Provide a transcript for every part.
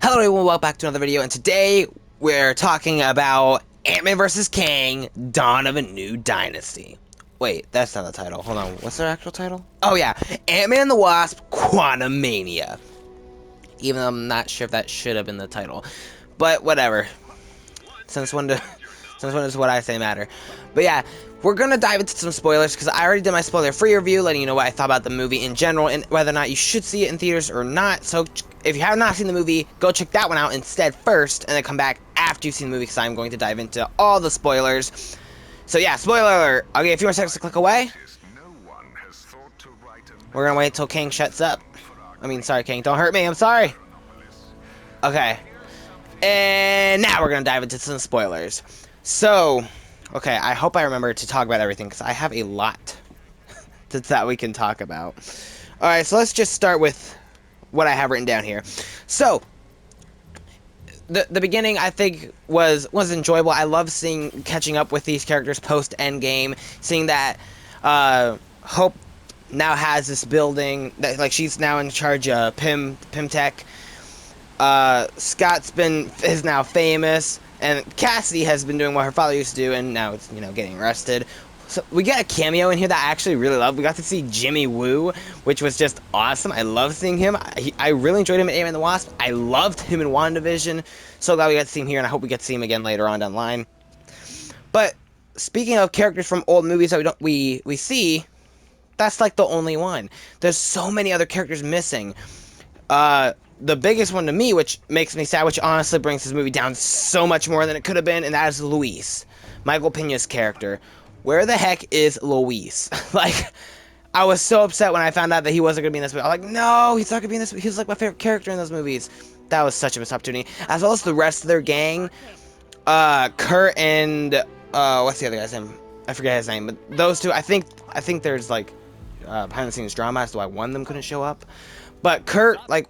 Hello everyone, welcome back to another video, and today we're talking about Ant-Man vs. Kang, Dawn of a New Dynasty. Wait, that's not the title. Hold on, what's their actual title? Oh yeah, Ant-Man and the Wasp, Quantumania. Even though I'm not sure if that should have been the title. But whatever. Since when does what I say matter? But yeah, we're gonna dive into some spoilers because I already did my spoiler-free review, letting you know what I thought about the movie in general and whether or not you should see it in theaters or not. So if you have not seen the movie, go check that one out instead first, and then come back after you've seen the movie because I'm going to dive into all the spoilers. So yeah, spoiler alert. I'll give you a few more seconds to click away. We're gonna wait till Kang shuts up. I mean, sorry, Kang, don't hurt me. I'm sorry. Okay. And now we're gonna dive into some spoilers. So, okay, I hope I remember to talk about everything because I have a lot that we can talk about. Alright, so let's just start with what I have written down here. So, the beginning I think was enjoyable. I love catching up with these characters post Endgame, seeing that Hope now has this building that, like, she's now in charge of Pym Tech. Scott's is now famous, and Cassie has been doing what her father used to do, and now it's, getting arrested. So we get a cameo in here that I actually really love. We got to see Jimmy Woo, which was just awesome. I love seeing him. I really enjoyed him in Ant-Man and the Wasp. I loved him in WandaVision. So glad we got to see him here, and I hope we get to see him again later on down the line. But speaking of characters from old movies that we see, that's like the only one. There's so many other characters missing. The biggest one to me, which makes me sad, which honestly brings this movie down so much more than it could have been, and that is Luis, Michael Peña's character. Where the heck is Luis? Like, I was so upset when I found out that he wasn't going to be in this movie. I was like, no, he's not going to be in this movie. He's like my favorite character in those movies. That was such a missed opportunity. As well as the rest of their gang. Kurt and, what's the other guy's name? I forget his name, but those two, I think there's, like, behind the scenes drama as to why one of them couldn't show up. But Kurt, like,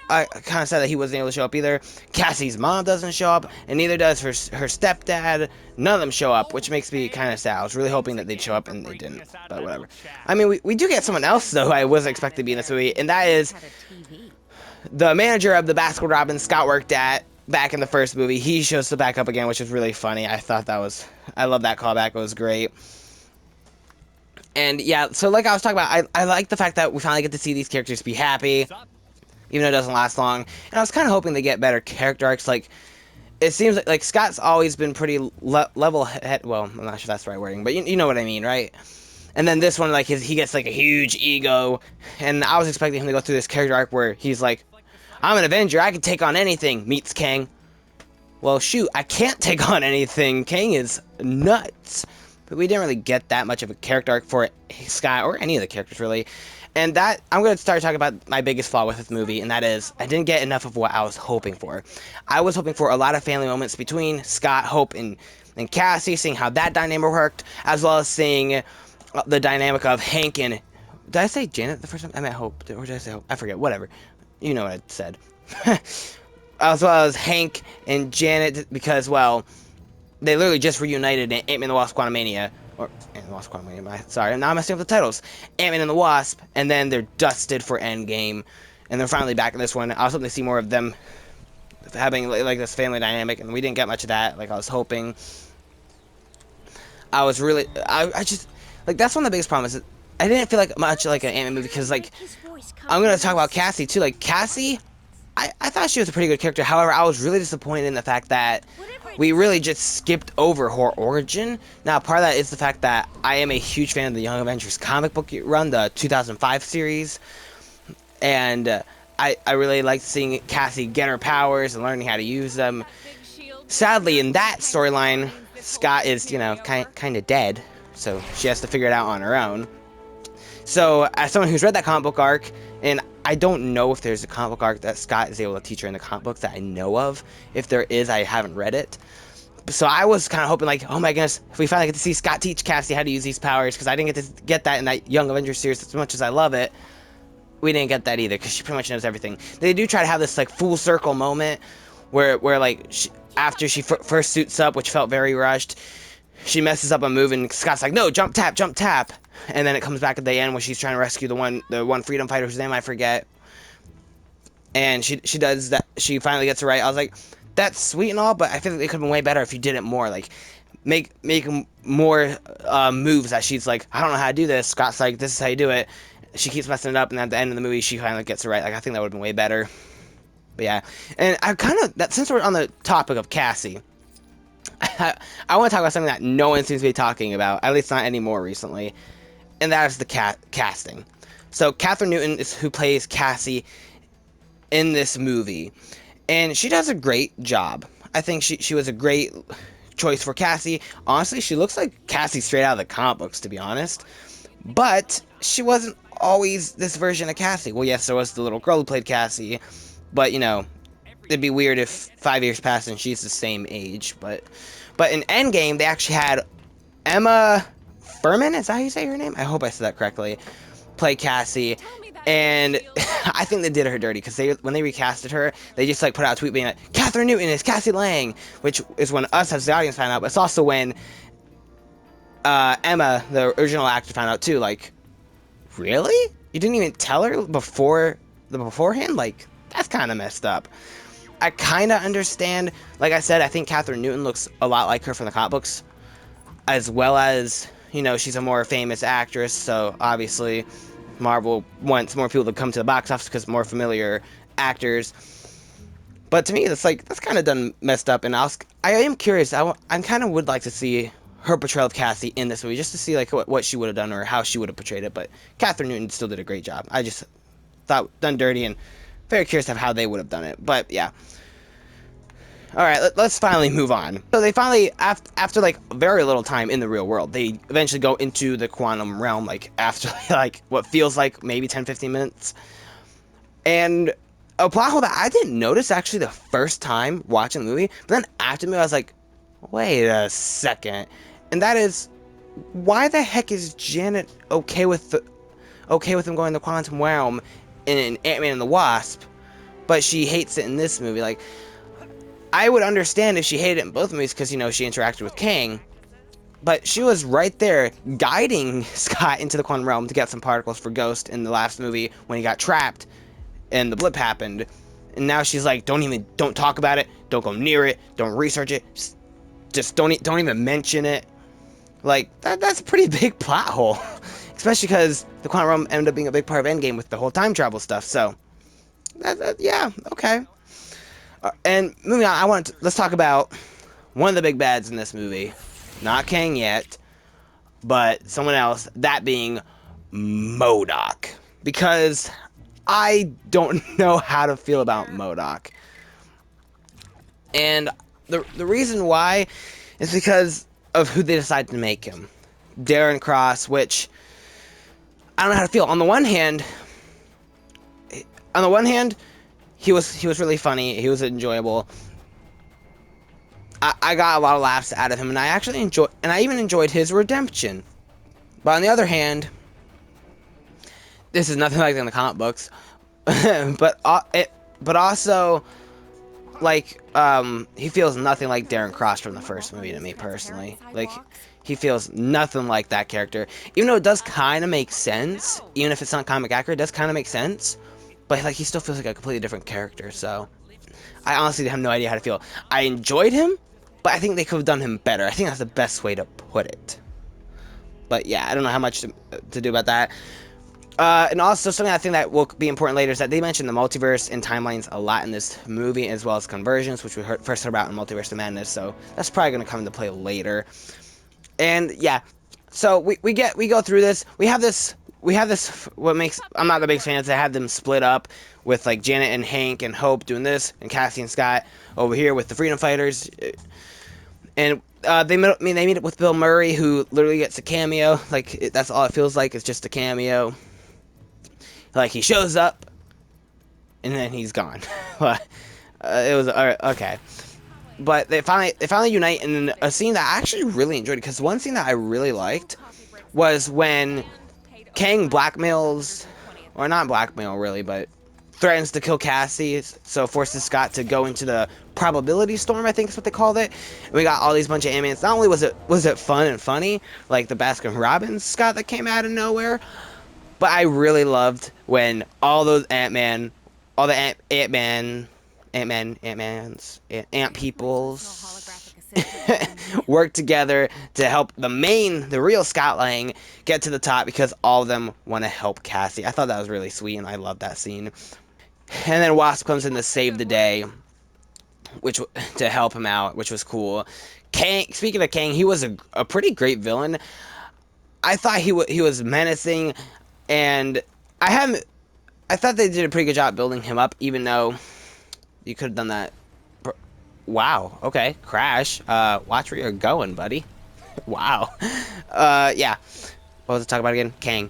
I kind of said that he wasn't able to show up either. Cassie's mom doesn't show up, and neither does her stepdad. None of them show up, which makes me kind of sad. I was really hoping that they'd show up, and they didn't, but whatever. I mean, we do get someone else, though, who I wasn't expecting to be in this movie, and that is the manager of the Baskin-Robbins Scott worked at back in the first movie. He shows to back up again, which is really funny. I love that callback. It was great. And yeah, so like I was talking about, I like the fact that we finally get to see these characters be happy, even though it doesn't last long. And I was kind of hoping they get better character arcs. Like, it seems like Scott's always been pretty level head. Well, I'm not sure if that's the right wording, but you know what I mean, right? And then this one, like, he gets like a huge ego, and I was expecting him to go through this character arc where he's like, I'm an Avenger, I can take on anything, meets Kang. Well, shoot, I can't take on anything. Kang is nuts. But we didn't really get that much of a character arc for Scott, or any of the characters, really. And that, I'm going to start talking about my biggest flaw with this movie, and that is, I didn't get enough of what I was hoping for. I was hoping for a lot of family moments between Scott, Hope, and Cassie, seeing how that dynamic worked, as well as seeing the dynamic of Hank and... Did I say Janet the first time? I meant Hope, or did I say Hope? I forget, whatever. You know what I said. As well as Hank and Janet, because, well, they literally just reunited in Ant-Man and the Wasp Quantumania. Or, Ant-Man and the Wasp Quantumania, sorry, now I'm messing up the titles. Ant-Man and the Wasp, and then they're dusted for Endgame, and they're finally back in this one. I was hoping to see more of them having, like, this family dynamic, and we didn't get much of that, like I was hoping. I was really, I just, like, that's one of the biggest problems. Is I didn't feel like much like an Ant-Man movie, because, like, I'm going to talk about Cassie, too. Like, Cassie, I thought she was a pretty good character. However, I was really disappointed in the fact that we really just skipped over her origin. Now, part of that is the fact that I am a huge fan of the Young Avengers comic book run, the 2005 series. And I really liked seeing Cassie get her powers and learning how to use them. Sadly, in that storyline, Scott is, kind of dead. So she has to figure it out on her own. So, as someone who's read that comic book arc, and I don't know if there's a comic book arc that Scott is able to teach her in the comic books that I know of. If there is, I haven't read it. So I was kind of hoping, like, oh my goodness, if we finally get to see Scott teach Cassie how to use these powers, because I didn't get to get that in that Young Avengers series as much as I love it. We didn't get that either, because she pretty much knows everything. They do try to have this, like, full circle moment where like, after she first suits up, which felt very rushed, she messes up a move, and Scott's like, no, jump tap, jump tap. And then it comes back at the end when she's trying to rescue the one freedom fighter whose name I forget. and she does that. She finally gets it right. I was like, that's sweet and all, but I feel like it could have been way better if you did it more. Like, make more moves that she's like, I don't know how to do this. Scott's like, this is how you do it. She keeps messing it up, and at the end of the movie, she finally gets it right. Like, I think that would have been way better. But yeah, and I kind of that since we're on the topic of Cassie, I want to talk about something that no one seems to be talking about, at least not anymore recently, and that is the casting. So Catherine Newton is who plays Cassie in this movie, and she does a great job. I think she was a great choice for Cassie. Honestly, she looks like Cassie straight out of the comic books, to be honest. But she wasn't always this version of Cassie. Well, yes, there was the little girl who played Cassie, but you know, it'd be weird if 5 years passed and she's the same age. But in Endgame, they actually had Emma Furman. Is that how you say her name? I hope I said that correctly. Play Cassie, and I think they did her dirty because when they recasted her, they just like put out a tweet being like, Catherine Newton is Cassie Lang, which is when us as the audience found out, but it's also when Emma, the original actor, found out too. Like, really? You didn't even tell her beforehand? Like, that's kind of messed up. I kind of understand. Like I said, I think Catherine Newton looks a lot like her from the comic books, as well as, you know, she's a more famous actress, so obviously Marvel wants more people to come to the box office because more familiar actors. But to me, that's kind of done messed up, and I am curious. I kind of would like to see her portrayal of Cassie in this movie, just to see like what she would have done or how she would have portrayed it. But Catherine Newton still did a great job. I just thought done dirty, and very curious of how they would have done it. But yeah. All right, let's finally move on. So they finally, after like very little time in the real world, they eventually go into the quantum realm, like after like what feels like maybe 10-15 minutes. And a plot hole that I didn't notice actually the first time watching the movie, but then after the movie I was like, wait a second. And that is, why the heck is Janet okay with him going to the quantum realm in Ant-Man and the Wasp, but she hates it in this movie? Like, I would understand if she hated it in both movies because, you know, she interacted with Kang, but she was right there guiding Scott into the quantum realm to get some particles for Ghost in the last movie when he got trapped and the blip happened. And now she's like, don't talk about it, don't go near it, don't research it, just don't even mention it. Like, that's a pretty big plot hole, especially because the quantum realm ended up being a big part of Endgame with the whole time travel stuff. So, yeah, okay. And moving on, let's talk about one of the big bads in this movie. Not Kang yet, but someone else, that being MODOK. Because I don't know how to feel about MODOK. And the reason why is because of who they decided to make him. Darren Cross, which I don't know how to feel. On the one hand, he was really funny. He was enjoyable. I got a lot of laughs out of him, and I even enjoyed his redemption. But on the other hand, this is nothing like in the comic books. but also, like, he feels nothing like Darren Cross from the first movie to me personally. Like, he feels nothing like that character. Even though it does kind of make sense, even if it's not comic accurate, it does kind of make sense. But like, he still feels like a completely different character. So I honestly have no idea how to feel. I enjoyed him, but I think they could have done him better. I think that's the best way to put it. But yeah, I don't know how much to do about that. And also, something I think that will be important later is that they mentioned the multiverse and timelines a lot in this movie, as well as conversions, which we first heard about in Multiverse of Madness. So that's probably going to come into play later. And yeah, so we go through this. We have this. What makes I'm not the biggest fan is they have them split up with like Janet and Hank and Hope doing this, and Cassie and Scott over here with the Freedom Fighters. And they meet up with Bill Murray, who literally gets a cameo. Like, that's all it feels like. It's just a cameo. Like, he shows up, and then he's gone. It was okay. But they finally unite in a scene that I actually really enjoyed, because one scene that I really liked was when Kang blackmails, or not blackmail really, but threatens to kill Cassie, so forces Scott to go into the probability storm, I think is what they called it. And we got all these bunch of Ant-Mans. Not only was it fun and funny, like the Baskin-Robbins Scott that came out of nowhere, but I really loved when all those Ant-Man all the Ant peoples work together to help the real Scott Lang get to the top because all of them want to help Cassie. I thought that was really sweet, and I love that scene. And then Wasp comes in to save the day, to help him out, which was cool. Kang, speaking of Kang, he was a pretty great villain. I thought he was menacing, and I thought they did a pretty good job building him up, even though you could have done that. Wow. Okay. Crash. Watch where you're going, buddy. Wow. Yeah. What was I talking about again? Kang.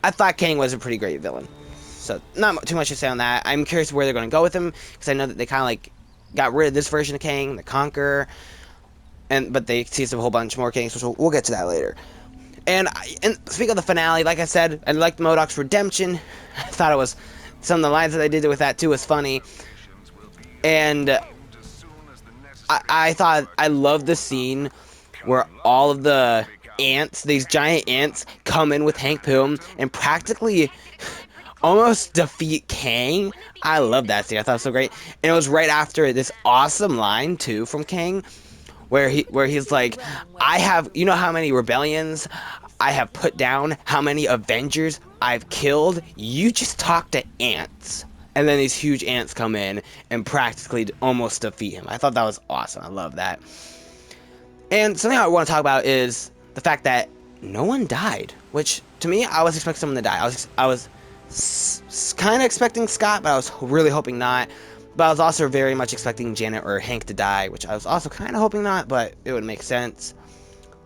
I thought Kang was a pretty great villain. So not too much to say on that. I'm curious where they're going to go with him, because I know that they kind of like got rid of this version of Kang, the Conqueror, but they teased a whole bunch more Kangs, which we'll get to that later. And speaking of the finale, like I said, I liked MODOK's redemption. I thought it was some of the lines that they did with that too was funny, and I thought I loved the scene where all of the ants, these giant ants, come in with Hank Pym and practically almost defeat Kang. I love that scene. I thought it was so great, and it was right after this awesome line too from Kang, where he's like, I have, you know how many rebellions I have put down, how many Avengers I've killed, you just talk to ants. And then these huge ants come in and practically almost defeat him. I thought that was awesome. I love that. And something I want to talk about is the fact that no one died, which to me, I was expecting someone to die. I was kind of expecting Scott, but I was really hoping not. But I was also very much expecting Janet or Hank to die, which I was also kind of hoping not, but it would make sense.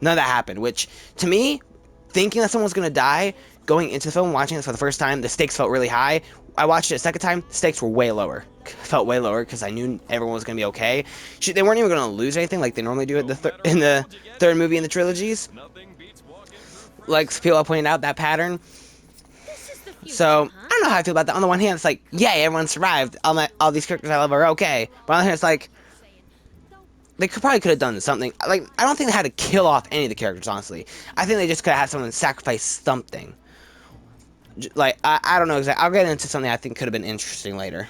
None of that happened, which to me, thinking that someone was going to die, going into the film, watching this for the first time, the stakes felt really high. I watched it a second time, the stakes were way lower. Felt way lower because I knew everyone was going to be okay. They weren't even going to lose anything like they normally do in the third movie in the trilogies. Like people have pointed out that pattern. So, I don't know how I feel about that. On the one hand, it's like, yay, everyone survived. All these characters I love are okay. But on the other hand, it's like, they probably could have done something. Like, I don't think they had to kill off any of the characters, honestly. I think they just could have had someone sacrifice something. Like, I don't know exactly. I'll get into something I think could have been interesting later.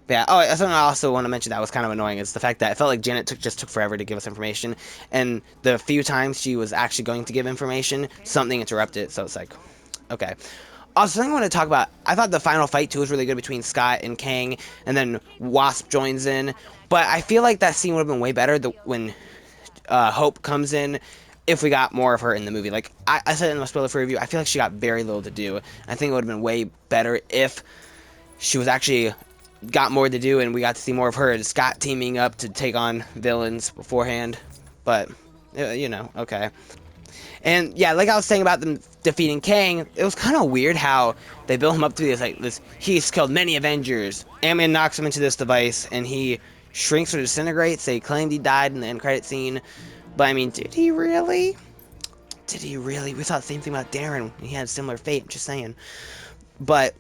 But yeah, oh, something I also want to mention that was kind of annoying is the fact that it felt like Janet just took forever to give us information. And the few times she was actually going to give information, something interrupted. So it's like, okay. Also, something I want to talk about, I thought the final fight, too, was really good between Scott and Kang, and then Wasp joins in. But I feel like that scene would have been way better when Hope comes in, if we got more of her in the movie. Like, I said in my spoiler-free review, I feel like she got very little to do. I think it would have been way better if she was actually got more to do, and we got to see more of her and Scott teaming up to take on villains beforehand. But, you know, okay. And yeah, like I was saying about them defeating Kang, it was kind of weird how they built him up to this, he's killed many Avengers. Ant-Man knocks him into this device, and he shrinks or disintegrates. They claimed he died in the end credit scene. But I mean, did he really? Did he really? We saw the same thing about Darren. He had a similar fate, I'm just saying. But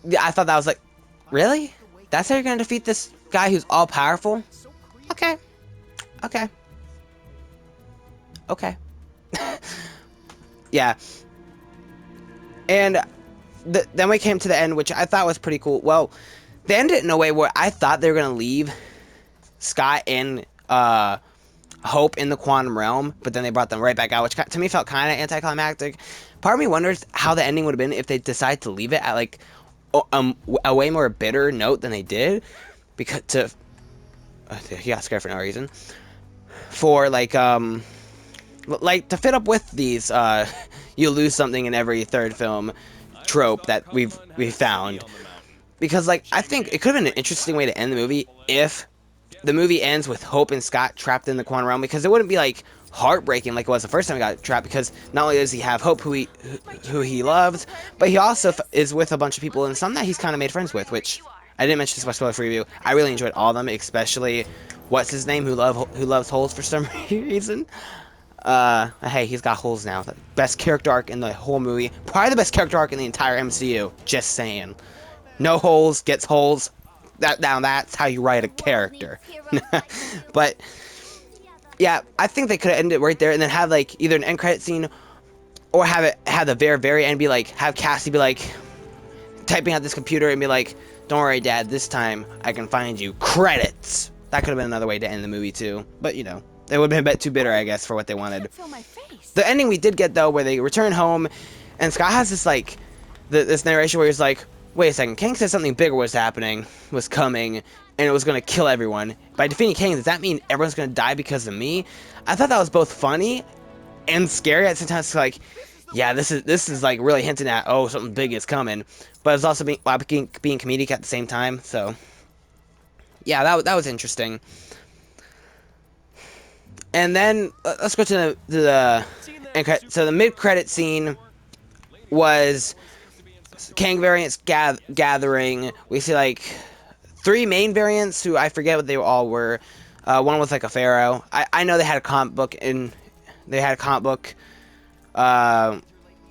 yeah, I thought that was like, really? That's how you're going to defeat this guy who's all-powerful? Okay. Okay. Okay. Yeah. And then we came to the end, which I thought was pretty cool. Well, they ended it in a way where I thought they were going to leave Scott and Hope in the quantum realm, but then they brought them right back out, which to me felt kind of anticlimactic. Part of me wonders how the ending would have been if they decided to leave it at like a way more bitter note than they did, because he got scared for no reason. For like to fit up with these you lose something in every third film trope that we've found, because like I think it could have been an interesting way to end the movie if the movie ends with Hope and Scott trapped in the quantum realm, because it wouldn't be like heartbreaking like it was the first time he got trapped, because not only does he have Hope who he loves, but he also is with a bunch of people and some that he's kind of made friends with, which I didn't mention this in my spoiler review. I really enjoyed all of them, especially what's his name who loves holes for some reason. Hey, he's got holes now. The best character arc in the whole movie. Probably the best character arc in the entire MCU. Just saying. No holes, gets holes. That's how you write a character. But, yeah, I think they could have ended it right there and then have, like, either an end credit scene or have the very, very end be, like, have Cassie be, like, typing out this computer and be like, "Don't worry, Dad. This time I can find you." Credits. That could have been another way to end the movie too, but you know, it would have been a bit too bitter, I guess, for what they wanted. The ending we did get though, where they return home, and Scott has this like, this narration where he's like, "Wait a second, Kang said something bigger was coming, and it was gonna kill everyone. By defeating Kang, does that mean everyone's gonna die because of me?" I thought that was both funny and scary at the same time. It's like, yeah, this is like really hinting at, oh, something big is coming, but it's also being comedic at the same time. So yeah, that was interesting. And then let's go to the so the mid-credit scene was Kang variants gathering. We see like 3 main variants who I forget what they all were. One was like a pharaoh. I know they had a comic book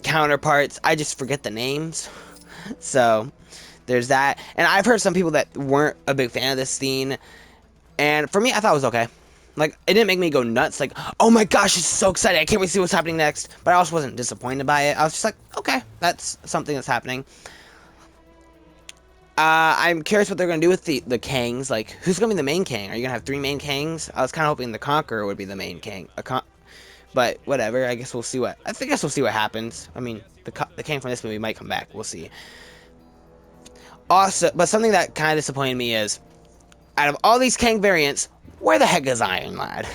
counterparts. I just forget the names. So there's that. And I've heard some people that weren't a big fan of this scene, and for me, I thought it was okay. Like, it didn't make me go nuts, like, oh my gosh, it's so exciting, I can't wait to see what's happening next. But I also wasn't disappointed by it. I was just like, okay, that's something that's happening. I'm curious what they're going to do with the Kangs. Like, who's going to be the main Kang? Are you going to have 3 main Kangs? I was kind of hoping the Conqueror would be the main Kang. But whatever, I guess we'll see what... I guess we'll see what happens. I mean, the Kang from this movie might come back. We'll see. Also, but something that kind of disappointed me is, out of all these Kang variants, where the heck is Iron Lad?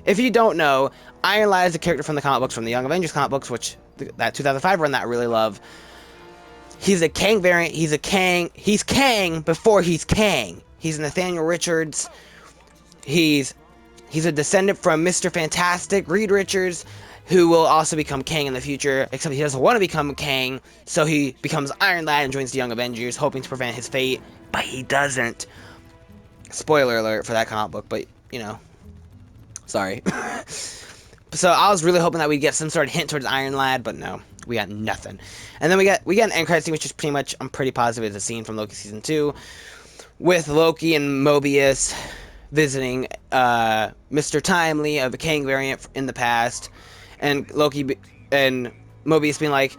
If you don't know, Iron Lad is a character from the comic books, from the Young Avengers comic books, which, that 2005 run that I really love. He's a Kang variant. He's Kang before he's Kang. He's Nathaniel Richards. He's a descendant from Mr. Fantastic, Reed Richards, who will also become Kang in the future, except he doesn't want to become Kang, so he becomes Iron Lad and joins the Young Avengers, hoping to prevent his fate, but he doesn't. Spoiler alert for that comic book, but, you know, sorry. So I was really hoping that we'd get some sort of hint towards Iron Lad, but no, we got nothing. And then we get an end credit scene, which is pretty much, I'm pretty positive, is a scene from Loki Season 2, with Loki and Mobius visiting Mr. Timely of the Kang variant in the past, and Loki and Mobius being like,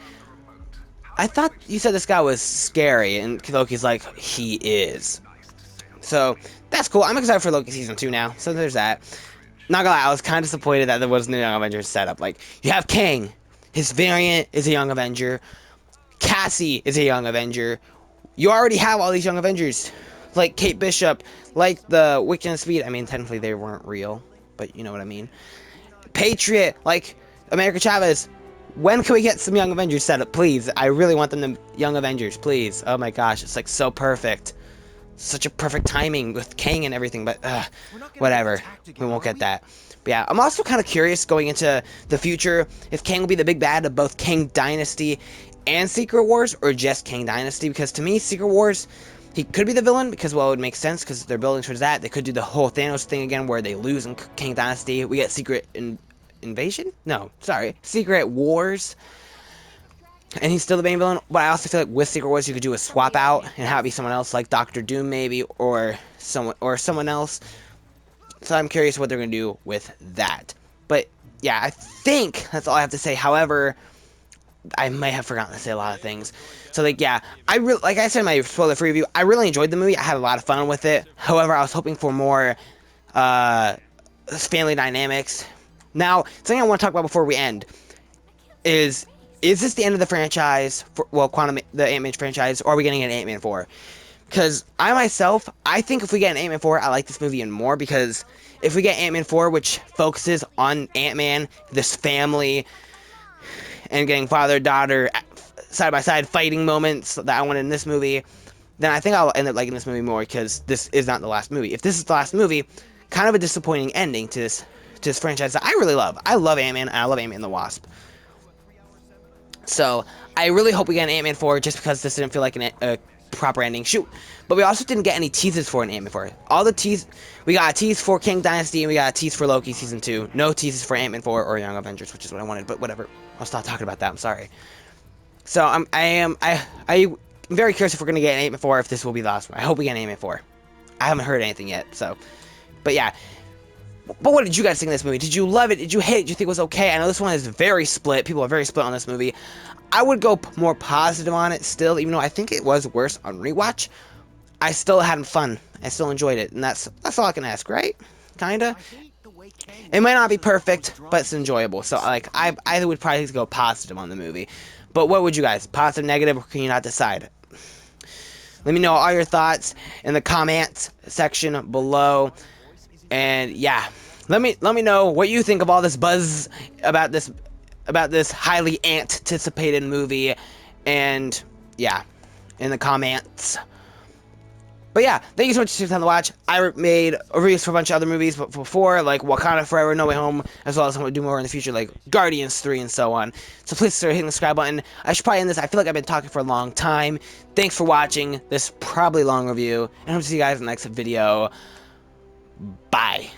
"I thought you said this guy was scary," and Loki's like, "He is." So that's cool. I'm excited for Loki Season 2 now, so there's that. Not gonna lie, I was kind of disappointed that there wasn't a Young Avengers setup. Like, you have Kang, his variant is a Young Avenger, Cassie is a Young Avenger, you already have all these Young Avengers, like Kate Bishop, like the Wiccan and Speed. I mean, technically they weren't real, but you know what I mean. Patriot, like America Chavez. When can we get some Young Avengers set up, please? I really want them to Young Avengers, please. Oh my gosh, it's like so perfect. Such a perfect timing with Kang and everything, but whatever. We won't get that. But yeah, I'm also kind of curious going into the future if Kang will be the big bad of both Kang Dynasty and Secret Wars, or just Kang Dynasty, because to me, Secret Wars, he could be the villain, because, well, it would make sense, because they're building towards that. They could do the whole Thanos thing again, where they lose in Kang Dynasty. We get Secret Invasion? No, sorry. Secret Wars. And he's still the main villain, but I also feel like with Secret Wars, you could do a swap out, and have it be someone else, like Doctor Doom, maybe, or someone else. So I'm curious what they're going to do with that. But, yeah, I think that's all I have to say. However, I may have forgotten to say a lot of things. So, like, yeah, like I said in my spoiler-free review, I really enjoyed the movie. I had a lot of fun with it. However, I was hoping for more family dynamics. Now, something I want to talk about before we end is this the end of the franchise? The Ant-Man franchise, or are we getting an Ant-Man 4? Because I think if we get an Ant-Man 4, I like this movie even more, because if we get Ant-Man 4, which focuses on Ant-Man, this family, and getting father-daughter side-by-side fighting moments that I wanted in this movie, then I think I'll end up liking this movie more, because this is not the last movie. If this is the last movie, kind of a disappointing ending to this franchise that I really love. I love Ant-Man, and I love Ant-Man and the Wasp. So, I really hope we get an Ant-Man 4, just because this didn't feel like a proper ending. Shoot. But we also didn't get any teases for an Ant-Man 4. We got a tease for Kang Dynasty, and we got a tease for Loki Season 2. No teases for Ant-Man 4 or Young Avengers, which is what I wanted, but whatever. I'll stop talking about that, I'm sorry. So, I'm very curious if we're going to get an Ant-Man 4, if this will be the last one. I hope we get an Ant-Man 4. I haven't heard anything yet, so. But yeah. But what did you guys think of this movie? Did you love it? Did you hate it? Did you think it was okay? I know this one is very split. People are very split on this movie. I would go more positive on it still, even though I think it was worse on rewatch. I still had fun. I still enjoyed it, and that's all I can ask, right? Kinda. It might not be perfect, but it's enjoyable. So like, I would probably go positive on the movie. But what would you guys? Positive, negative, or can you not decide? Let me know all your thoughts in the comments section below. And yeah, let me know what you think of all this buzz about this highly anticipated movie. And yeah, in the comments. But yeah, thank you so much for taking time to watch. I made reviews for a bunch of other movies before, like Wakanda Forever, No Way Home, as well as I'm going to do more in the future, like Guardians 3 and so on. So please start hitting the subscribe button. I should probably end this. I feel like I've been talking for a long time. Thanks for watching this probably long review, and I hope to see you guys in the next video. Bye.